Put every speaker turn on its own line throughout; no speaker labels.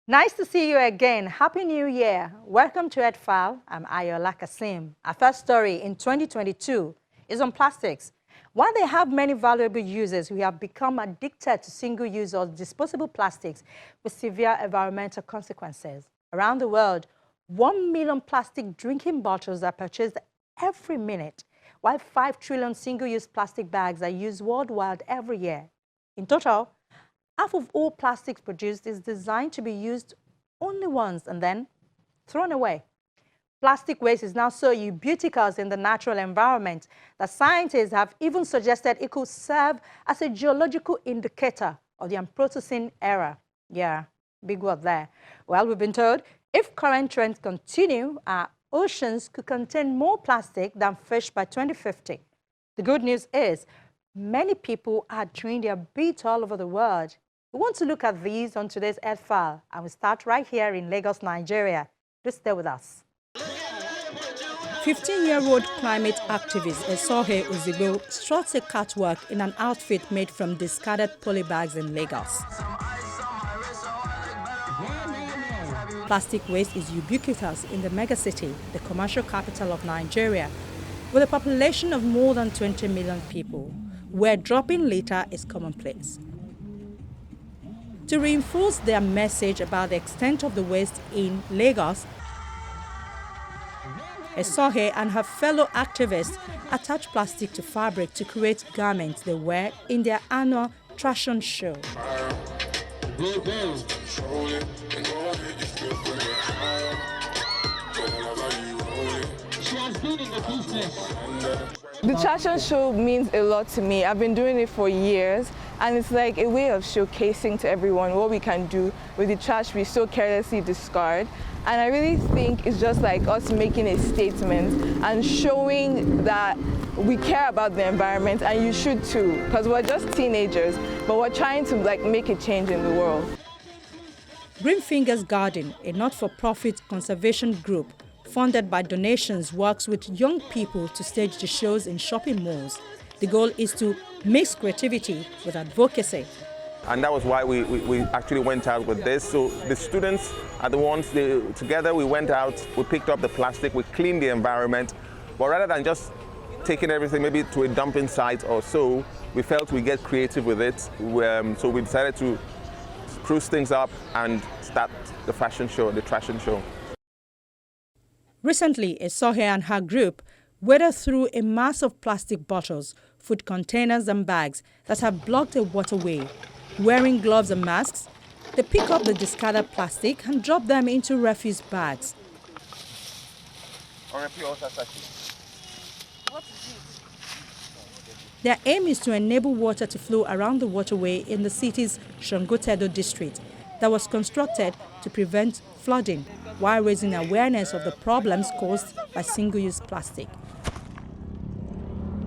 Nice to see you again. Happy New Year. Welcome to Earthfile. I'm Ayola Kasim. Our first story in 2022 is on plastics. While they have many valuable uses, we have become addicted to single-use or disposable plastics with severe environmental consequences. Around the world, 1 million plastic drinking bottles are purchased every minute, while 5 trillion single-use plastic bags are used worldwide every year. In total, half of all plastics produced is designed to be used only once and then thrown away. Plastic waste is now so ubiquitous in the natural environment that scientists have even suggested it could serve as a geological indicator of the Anthropocene era. Yeah, big word there. Well, we've been told if current trends continue, our oceans could contain more plastic than fish by 2050. The good news is many people are doing their bit all over the world. We want to look at these on today's Earthfile, and we start right here in Lagos, Nigeria. Just stay with us. 15-year-old climate activist Esohe Ozigbo struts a catwalk in an outfit made from discarded polybags in Lagos. Plastic waste is ubiquitous in the megacity, the commercial capital of Nigeria, with a population of more than 20 million people, where dropping litter is commonplace. To reinforce their message about the extent of the waste in Lagos, Esohe and her fellow activists attach plastic to fabric to create garments they wear in their annual fashion show.
The fashion show means a lot to me. I've been doing it for years, and it's like a way of showcasing to everyone what we can do with the trash we so carelessly discard. And I really think it's just like us making a statement and showing that we care about the environment, and you should too, because we're just teenagers, but we're trying to make a change in the world.
Green Fingers Garden, a not-for-profit conservation group funded by donations, works with young people to stage the shows in shopping malls. The goal is to mix creativity with advocacy.
And that was why we actually went out with this. So the students are the ones, together we went out, we picked up the plastic, we cleaned the environment. But rather than just taking everything maybe to a dumping site or so, we felt we'd get creative with it. So we decided to spruce things up and start the fashion show, the fashion show.
Recently, Esohe and her group waded through a mass of plastic bottles, food containers and bags that have blocked a waterway. Wearing gloves and masks, they pick up the discarded plastic and drop them into refuse bags. Their aim is to enable water to flow around the waterway in the city's Shangotedo district that was constructed to prevent flooding, while raising awareness of the problems caused by single-use plastic.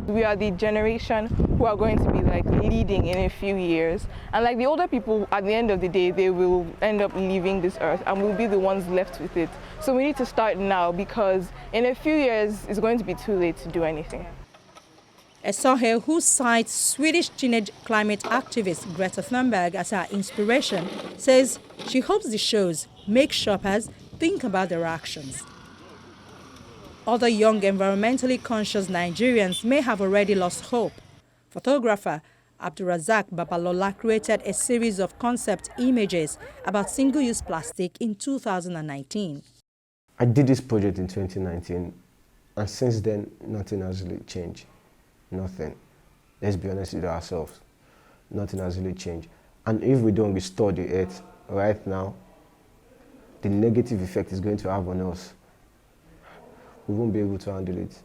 We are the generation who are going to be leading in a few years, and the older people, at the end of the day, they will end up leaving this earth and we'll be the ones left with it. So we need to start now, because in a few years it's going to be too late to do anything.
Esohe, who cites Swedish teenage climate activist Greta Thunberg as her inspiration, says she hopes the shows make shoppers think about their actions. Other young environmentally conscious Nigerians may have already lost hope. Photographer Abdurazak Babalola created a series of concept images about single-use plastic in 2019.
I did this project in 2019, and since then, nothing has really changed. Nothing. Let's be honest with ourselves. Nothing has really changed. And if we don't restore the earth right now, the negative effect is going to have on us. We won't be able to handle it.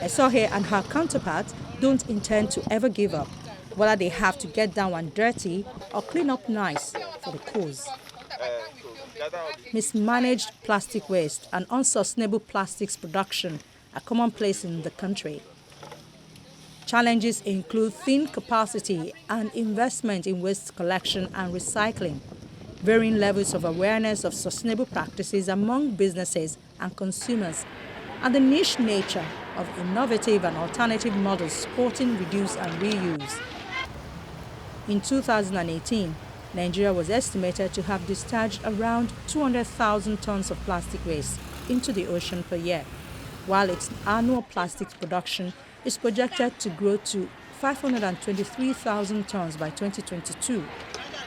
Esohe and her counterparts don't intend to ever give up, whether they have to get down and dirty or clean up nice for the cause. Mismanaged plastic waste and unsustainable plastics production are commonplace in the country. Challenges include thin capacity and investment in waste collection and recycling, varying levels of awareness of sustainable practices among businesses and consumers, and the niche nature of innovative and alternative models supporting reduce and reuse. In 2018, Nigeria was estimated to have discharged around 200,000 tons of plastic waste into the ocean per year, while its annual plastics production is projected to grow to 523,000 tons by 2022.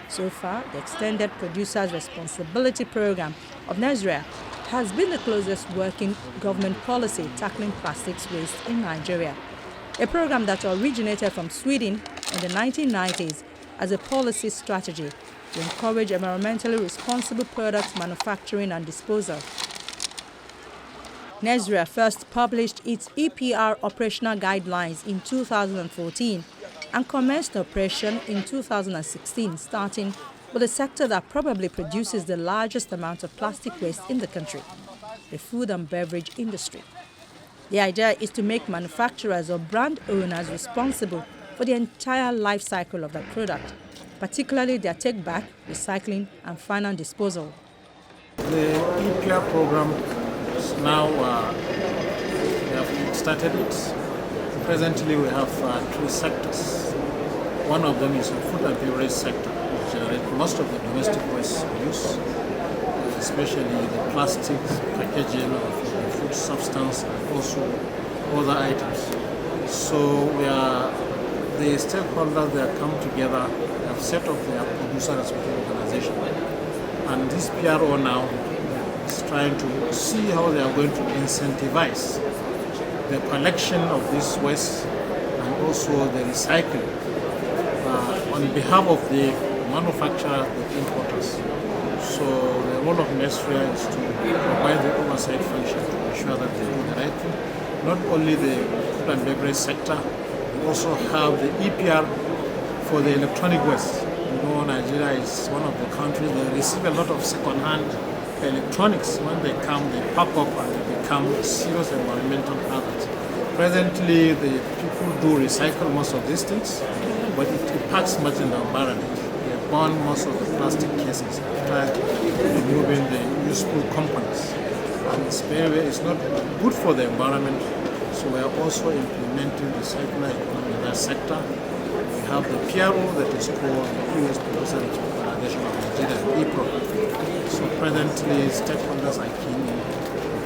So far, the Extended Producers Responsibility Program of Nigeria has been the closest working government policy tackling plastics waste in Nigeria, a program that originated from Sweden in the 1990s as a policy strategy to encourage environmentally responsible product manufacturing and disposal. Nigeria first published its EPR operational guidelines in 2014 and commenced operation in 2016, starting with a sector that probably produces the largest amount of plastic waste in the country, the food and beverage industry. The idea is to make manufacturers or brand owners responsible for the entire life cycle of the product, particularly their take-back, recycling, and final disposal.
The EPR program is now, we have started it. Presently we have 3 sectors. One of them is the food and beverage sector, which generates most of the domestic waste we use, especially the plastics, packaging of the food substance, and also other items. So the stakeholders, they have come together, have set up their producer responsibility organization. And this PRO now is trying to see how they are going to incentivize the collection of this waste and also the recycling on behalf of the manufacturers, the importers. So the role of Nigeria is to provide the oversight function to ensure that they do the right thing. Not only the food and beverage sector, we also have the EPR for the electronic waste. You know, Nigeria is one of the countries that receive a lot of second-hand electronics. When they come, they pack up and they become a serious environmental hazard. Presently, the people do recycle most of these things, but it impacts much in the environment. They burn most of the plastic cases after removing the useful components. And it's not good for the environment, so we are also implementing the circular economy in that sector. We have the PRO that is called the US Producer Organization of Nigeria, EPRO. So presently, stakeholders are keen in,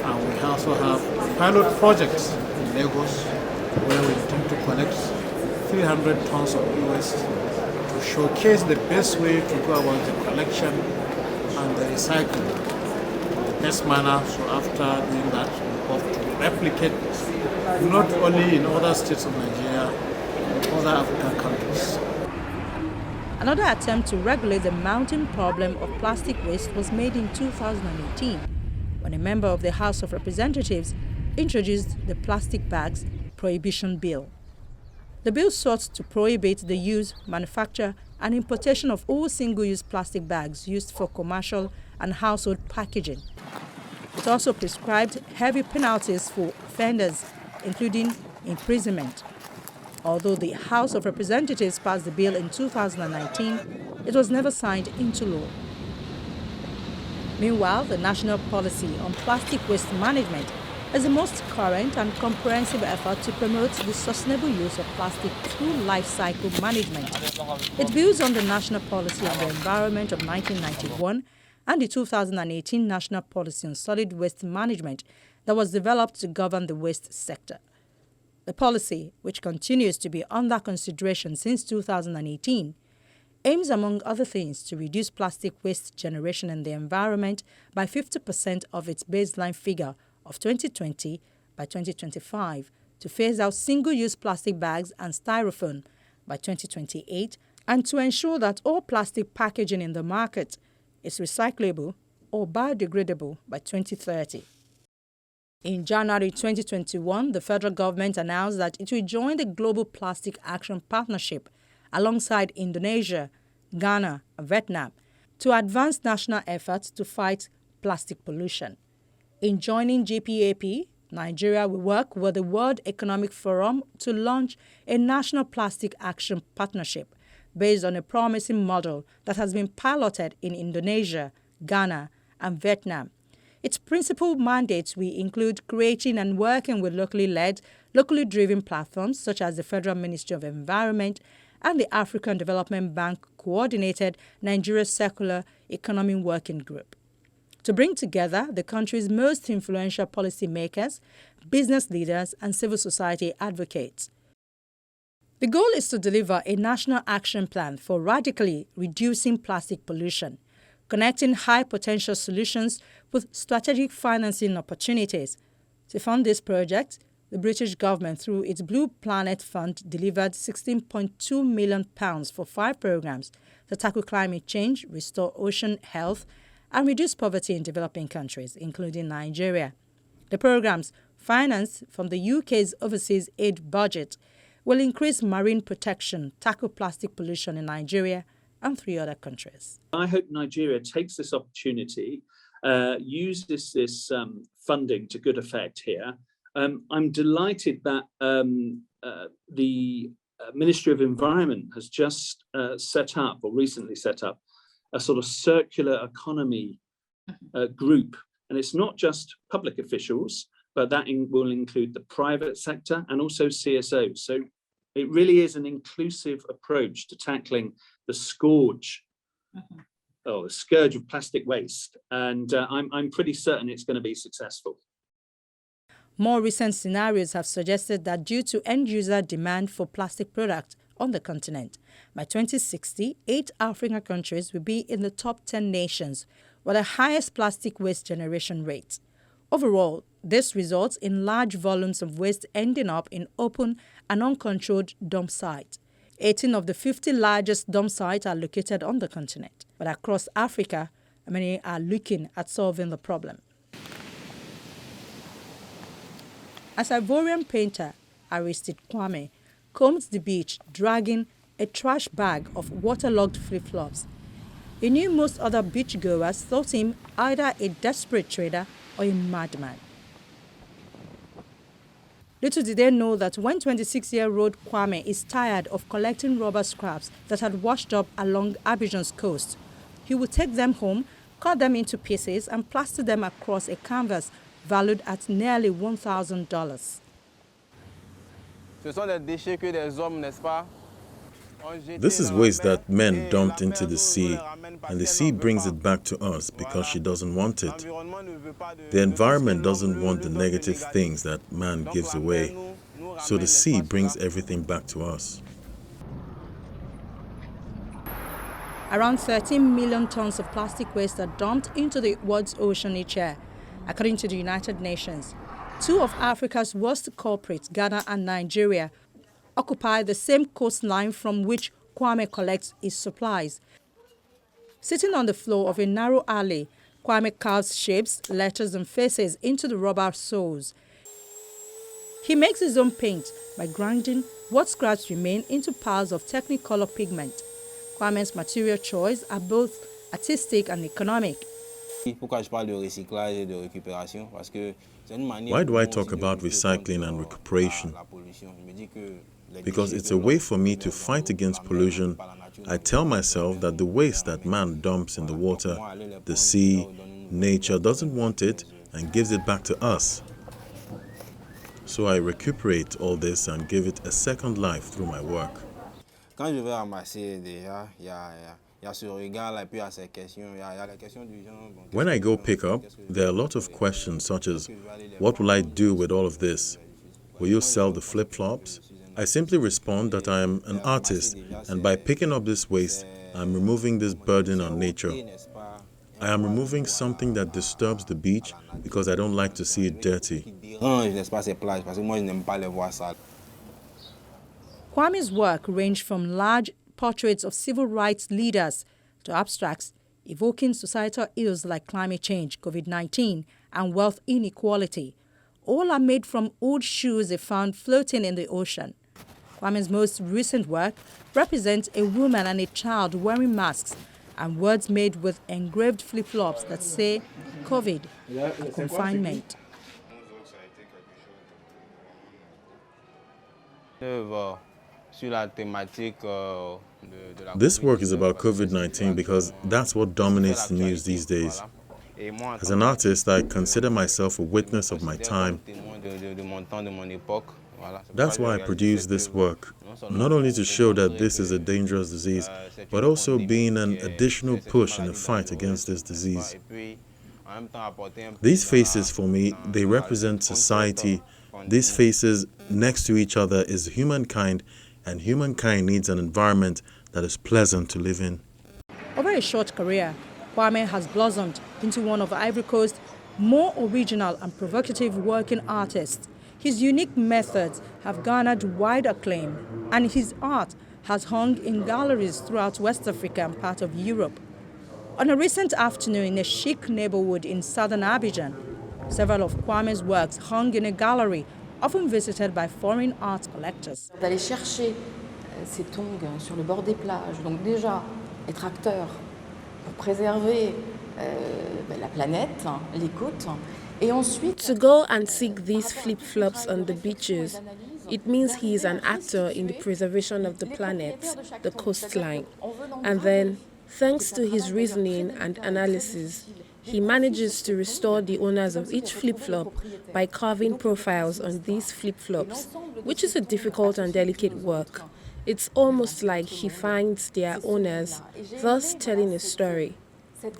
and we also have pilot projects in Lagos where we intend to collect 300 tons of waste to showcase the best way to go about the collection and the recycling in the best manner. So after doing that, we hope to replicate not only in other states of Nigeria, but other African countries.
Another attempt to regulate the mounting problem of plastic waste was made in 2018 when a member of the House of Representatives introduced the Plastic Bags Prohibition Bill. The bill sought to prohibit the use, manufacture, and importation of all single-use plastic bags used for commercial and household packaging. It also prescribed heavy penalties for offenders, including imprisonment. Although the House of Representatives passed the bill in 2019, it was never signed into law. Meanwhile, the national policy on plastic waste management is the most current and comprehensive effort to promote the sustainable use of plastic through life cycle management. It builds on the National Policy on the Environment of 1991 and the 2018 National Policy on Solid Waste Management that was developed to govern the waste sector. The policy, which continues to be under consideration since 2018, aims, among other things, to reduce plastic waste generation in the environment by 50% of its baseline figure of 2020 by 2025, to phase out single-use plastic bags and styrofoam by 2028, and to ensure that all plastic packaging in the market is recyclable or biodegradable by 2030. In January 2021, the federal government announced that it will join the Global Plastic Action Partnership alongside Indonesia, Ghana, and Vietnam to advance national efforts to fight plastic pollution. In joining GPAP, Nigeria will work with the World Economic Forum to launch a national plastic action partnership based on a promising model that has been piloted in Indonesia, Ghana, and Vietnam. Its principal mandates will include creating and working with locally led, locally driven platforms such as the Federal Ministry of Environment and the African Development Bank coordinated Nigeria's Circular Economy Working Group to bring together the country's most influential policymakers, business leaders, and civil society advocates. The goal is to deliver a national action plan for radically reducing plastic pollution, connecting high-potential solutions with strategic financing opportunities. To fund this project, the British government, through its Blue Planet Fund, delivered £16.2 million for 5 programs to tackle climate change, restore ocean health, and reduce poverty in developing countries, including Nigeria. The programs, financed from the UK's overseas aid budget, will increase marine protection, tackle plastic pollution in Nigeria and 3 other countries.
I hope Nigeria takes this opportunity, uses this funding to good effect here. I'm delighted that the Ministry of Environment has just recently set up, a sort of circular economy group. And it's not just public officials, but that will include the private sector and also CSOs. So it really is an inclusive approach to tackling the scourge of plastic waste. And I'm pretty certain it's going to be successful.
More recent scenarios have suggested that due to end-user demand for plastic products on the continent, by 2060, 8 African countries will be in the top 10 nations with the highest plastic waste generation rate. Overall, this results in large volumes of waste ending up in open and uncontrolled dump sites. 18 of the 50 largest dump sites are located on the continent, but across Africa, many are looking at solving the problem. As Ivorian painter Aristide Kwame combs the beach dragging a trash bag of waterlogged flip-flops, he knew most other beachgoers thought him either a desperate trader or a madman. Little did they know that when 26-year-old Kwame is tired of collecting rubber scraps that had washed up along Abidjan's coast, he would take them home, cut them into pieces and plaster them across a canvas valued at nearly $1,000.
This is waste that men dumped into the sea, and the sea brings it back to us because she doesn't want it. The environment doesn't want the negative things that man gives away, so the sea brings everything back to us.
Around 13 million tons of plastic waste are dumped into the world's ocean each year. According to the United Nations, 2 of Africa's worst culprits, Ghana and Nigeria, occupy the same coastline from which Kwame collects his supplies. Sitting on the floor of a narrow alley, Kwame carves shapes, letters and faces into the rubber soles. He makes his own paint by grinding what scraps remain into piles of Technicolor pigment. Kwame's material choice are both artistic and economic.
Why do I talk about recycling and recuperation? Because it's a way for me to fight against pollution. I tell myself that the waste that man dumps in the water, the sea, nature doesn't want it and gives it back to us. So I recuperate all this and give it a second life through my work. When I go pick up, there are a lot of questions such as, what will I do with all of this? Will you sell the flip-flops? I simply respond that I am an artist, and by picking up this waste, I am removing this burden on nature. I am removing something that disturbs the beach because I don't like to see it dirty.
Kwame's work ranged from large portraits of civil rights leaders to abstracts evoking societal ills like climate change, COVID-19, and wealth inequality. All are made from old shoes they found floating in the ocean. Kwame's most recent work represents a woman and a child wearing masks and words made with engraved flip-flops that say COVID and confinement.
This work is about COVID-19 because that's what dominates the news these days. As an artist, I consider myself a witness of my time. That's why I produce this work, not only to show that this is a dangerous disease, but also being an additional push in the fight against this disease. These faces for me, they represent society. These faces next to each other is humankind, and humankind needs an environment that is pleasant to live in.
Over a short career, Kwame has blossomed into one of Ivory Coast's more original and provocative working artists. His unique methods have garnered wide acclaim, and his art has hung in galleries throughout West Africa and part of Europe. On a recent afternoon in a chic neighborhood in southern Abidjan, several of Kwame's works hung in a gallery, often visited by foreign art collectors.
D'aller chercher ces tongs sur le bord des plages, donc déjà être acteur pour préserver la planète, les côtes, et ensuite
to go and seek these flip-flops on the beaches, it means he is an actor in the preservation of the planet, the coastline. And then, thanks to his reasoning and analysis, he manages to restore the owners of each flip-flop by carving profiles on these flip-flops, which is a difficult and delicate work. It's almost like he finds their owners, thus telling a story.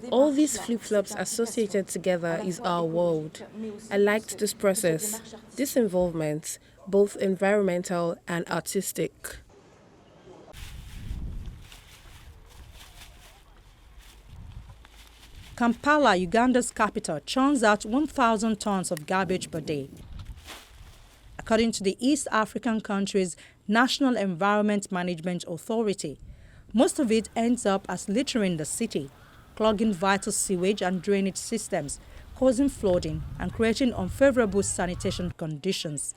All these flip-flops associated together is our world. I liked this process, this involvement, both environmental and artistic.
Kampala, Uganda's capital, churns out 1,000 tons of garbage per day. According to the East African country's National Environment Management Authority, most of it ends up as litter in the city, clogging vital sewage and drainage systems, causing flooding and creating unfavorable sanitation conditions.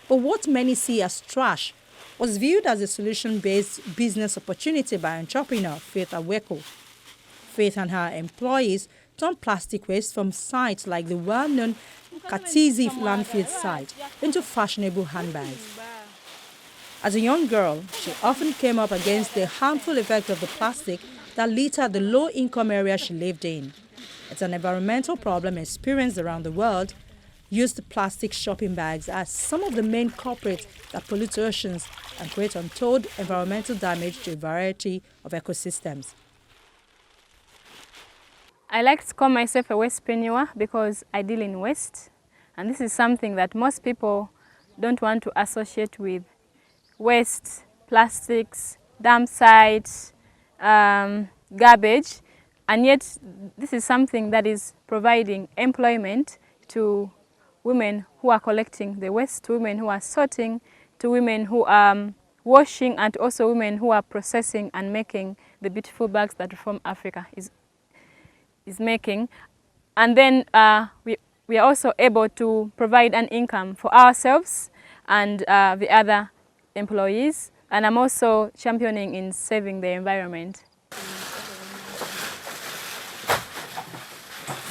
But what many see as trash was viewed as a solution-based business opportunity by entrepreneur Faith Aweko. Faith and her employees turned plastic waste from sites like the well-known Katizi landfill site into fashionable handbags. As a young girl, she often came up against the harmful effect of the plastic that littered the low-income area she lived in. It's an environmental problem experienced around the world. Used plastic shopping bags are some of the main culprits that pollute oceans and create untold environmental damage to a variety of ecosystems.
I like to call myself a wastepreneur because I deal in waste, and this is something that most people don't want to associate with. Waste, plastics, dump sites, garbage, and yet this is something that is providing employment to women who are collecting the waste, to women who are sorting, to women who are washing, and also women who are processing and making the beautiful bags that Reform Africa is making. And then we are also able to provide an income for ourselves and the other employees, and I'm also championing in saving the environment.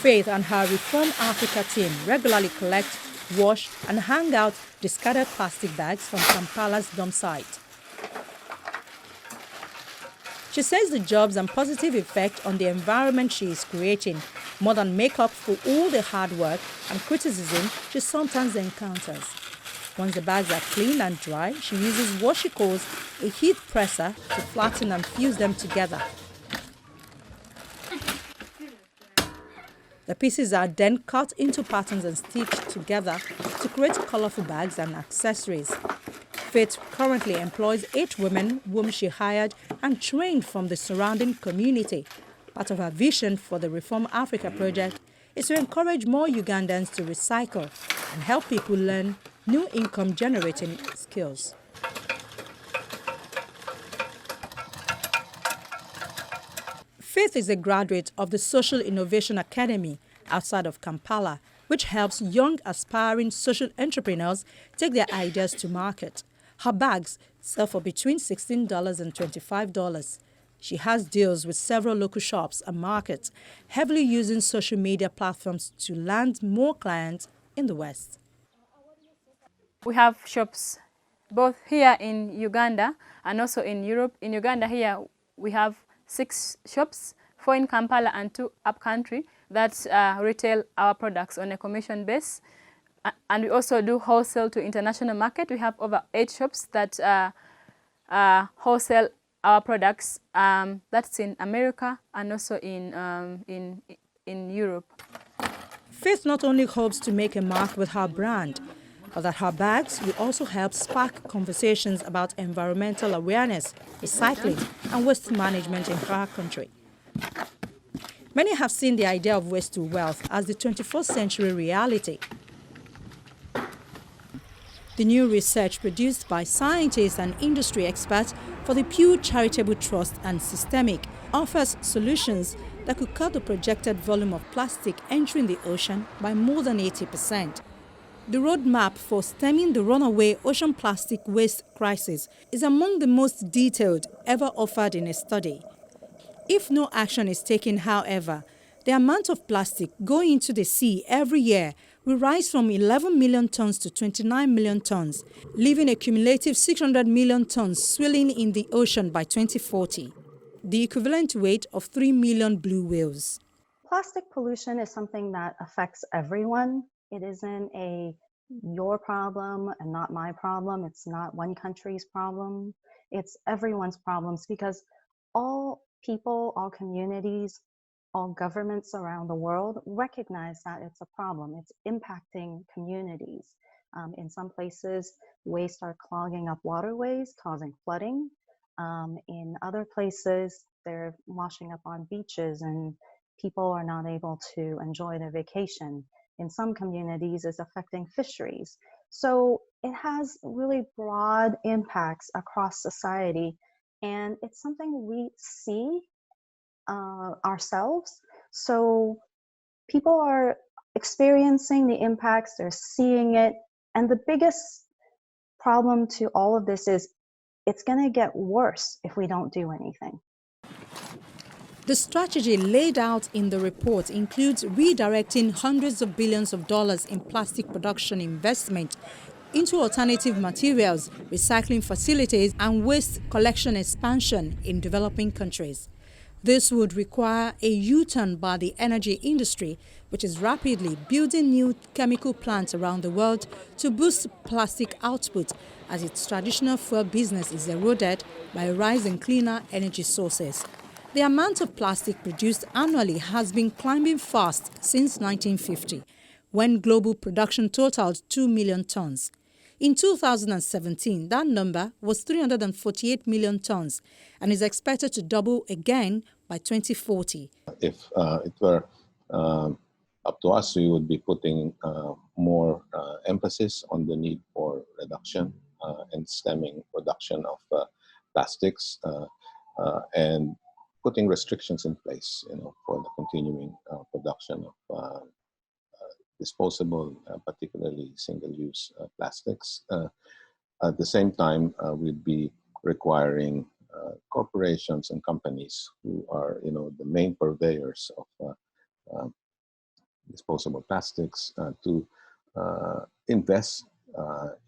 Faith and her Reform Africa team regularly collect, wash and hang out discarded plastic bags from Kampala's dump site. She says the jobs and positive effect on the environment she is creating more than make up for all the hard work and criticism she sometimes encounters. Once the bags are clean and dry, she uses what she calls a heat presser to flatten and fuse them together. The pieces are then cut into patterns and stitched together to create colorful bags and accessories. Faith currently employs 8 women whom she hired and trained from the surrounding community. Part of her vision for the Reform Africa project is to encourage more Ugandans to recycle and help people learn new income-generating skills. Faith is a graduate of the Social Innovation Academy outside of Kampala, which helps young aspiring social entrepreneurs take their ideas to market. Her bags sell for between $16 and $25. She has deals with several local shops and markets, heavily using social media platforms to land more clients in the West.
We have shops both here in Uganda and also in Europe. In Uganda here we have 6 shops, 4 in Kampala and 2 upcountry that retail our products on a commission base. and we also do wholesale to international market. We have over 8 shops that wholesale our products. That's in America and also in Europe.
Faith not only hopes to make a mark with her brand, but that her bags will also help spark conversations about environmental awareness, recycling, and waste management in her country. Many have seen the idea of waste to wealth as the 21st century reality. The new research produced by scientists and industry experts for the Pew Charitable Trust and Systemic offers solutions that could cut the projected volume of plastic entering the ocean by more than 80%. The roadmap for stemming the runaway ocean plastic waste crisis is among the most detailed ever offered in a study. If no action is taken, however, the amount of plastic going into the sea every year will rise from 11 million tons to 29 million tons, leaving a cumulative 600 million tons swirling in the ocean by 2040, the equivalent weight of 3 million blue whales.
Plastic pollution is something that affects everyone. It isn't your problem and not my problem. It's not one country's problem. It's everyone's problems, because all people, all communities, all governments around the world recognize that it's a problem. It's impacting communities. In some places, waste are clogging up waterways, causing flooding. In other places, they're washing up on beaches and people are not able to enjoy their vacation. In some communities, it's affecting fisheries. So it has really broad impacts across society, and it's something we see ourselves. So people are experiencing the impacts, they're seeing it, and the biggest problem to all of this is it's going to get worse if we don't do anything.
The strategy laid out in the report includes redirecting hundreds of billions of dollars in plastic production investment into alternative materials, recycling facilities, and waste collection expansion in developing countries. This would require a U-turn by the energy industry, which is rapidly building new chemical plants around the world to boost plastic output as its traditional fuel business is eroded by a rise in cleaner energy sources. The amount of plastic produced annually has been climbing fast since 1950, when global production totaled 2 million tons. In 2017, that number was 348 million tons and is expected to double again by 2040.
If it were up to us, we would be putting more emphasis on the need for reduction and stemming production of plastics and putting restrictions in place, for the continuing production of disposable, particularly single-use plastics. At the same time, we'd be requiring corporations and companies who are, the main purveyors of disposable plastics to invest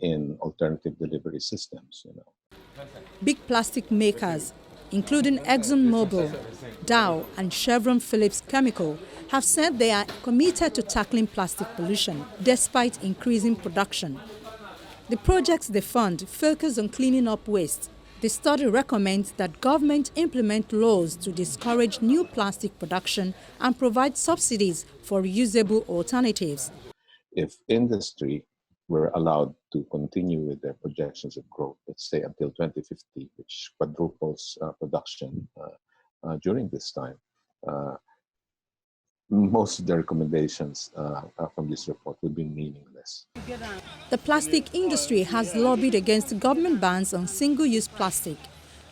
in alternative delivery systems.
Big plastic makers, including ExxonMobil, Dow, and Chevron Phillips Chemical, have said they are committed to tackling plastic pollution despite increasing production. The projects they fund focus on cleaning up waste. The study recommends that government implement laws to discourage new plastic production and provide subsidies for reusable alternatives.
If industry were allowed to continue with their projections of growth, let's say until 2050, which quadruples production during this time, most of the recommendations from this report would be meaningless.
The plastic industry has lobbied against government bans on single-use plastic.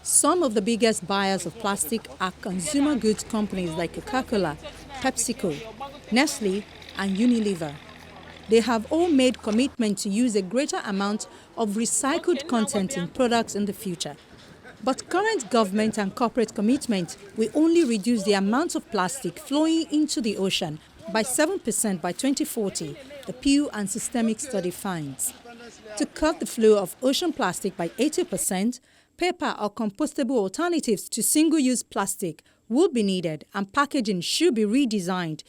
Some of the biggest buyers of plastic are consumer goods companies like Coca-Cola, PepsiCo, Nestle, and Unilever. They have all made commitment to use a greater amount of recycled content in products in the future. But current government and corporate commitment will only reduce the amount of plastic flowing into the ocean by 7% by 2040, the Pew and Systemic study finds. To cut the flow of ocean plastic by 80%, paper or compostable alternatives to single-use plastic will be needed, and packaging should be redesigned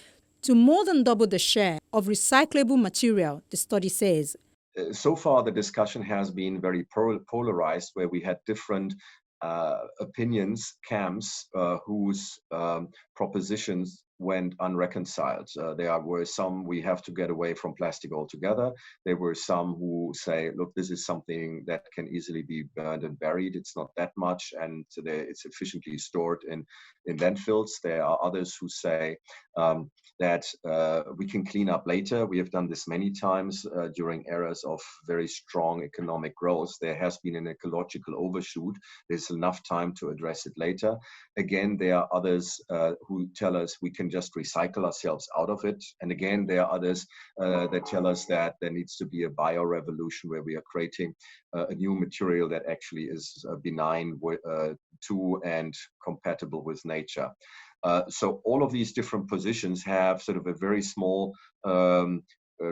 to more than double the share of recyclable material, the study says.
So far, the discussion has been very polarized, where we had different opinions, camps, whose propositions went unreconciled. There were some, we have to get away from plastic altogether. There were some who say, look, this is something that can easily be burned and buried. It's not that much, and it's efficiently stored in landfills. There are others who say that we can clean up later. We have done this many times during eras of very strong economic growth. There has been an ecological overshoot. There's enough time to address it later. Again, there are others who tell us we can just recycle ourselves out of it. And again, there are others that tell us that there needs to be a bio-revolution, where we are creating a new material that actually is benign to and compatible with nature. So all of these different positions have sort of a very small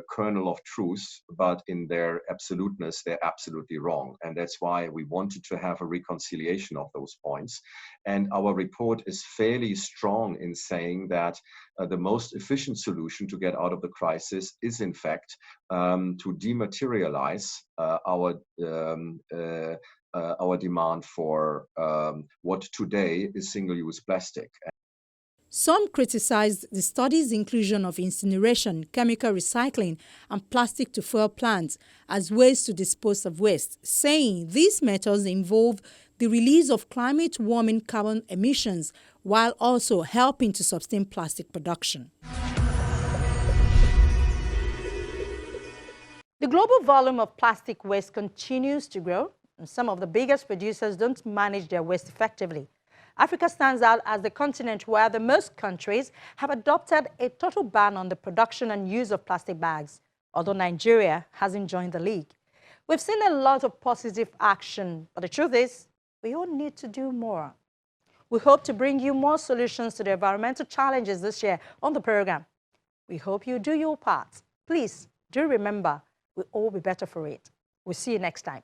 kernel of truth, but in their absoluteness, they're absolutely wrong. And that's why we wanted to have a reconciliation of those points. And our report is fairly strong in saying that the most efficient solution to get out of the crisis is, in fact, to dematerialize our demand for what today is single-use plastic.
Some criticized the study's inclusion of incineration, chemical recycling, and plastic-to-fuel plants as ways to dispose of waste, saying these methods involve the release of climate-warming carbon emissions while also helping to sustain plastic production. The global volume of plastic waste continues to grow, and some of the biggest producers don't manage their waste effectively. Africa stands out as the continent where the most countries have adopted a total ban on the production and use of plastic bags, although Nigeria hasn't joined the league. We've seen a lot of positive action, but the truth is, we all need to do more. We hope to bring you more solutions to the environmental challenges this year on the program. We hope you do your part. Please do remember, we'll all be better for it. We'll see you next time.